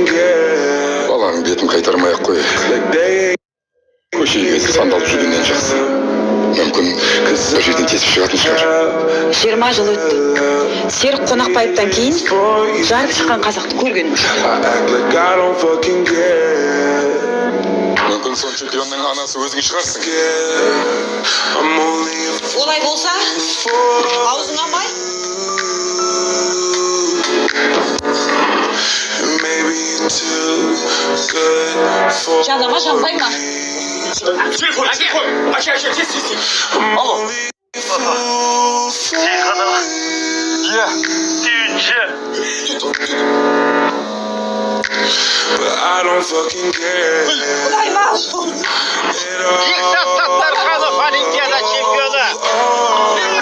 Баланың бетін қайтармай-ақ қояйық. Көшеге сандалып жүргеннен жақсы. Мүмкін қыз бір жерден тесіп шығатын шығар. 20 жыл өтті. Серік Қонақбаевтан кейін жарып шыққан қазақты көрген. Мүмкін сон чемпионның анасы өзің шығарсың. Олай болса, аузыңа май. Жанама жанбай ма? телефон. Аша, тез. Алло. Иә. Құдай ма? Бекзат Саттарханов Олимпиада чемпионы.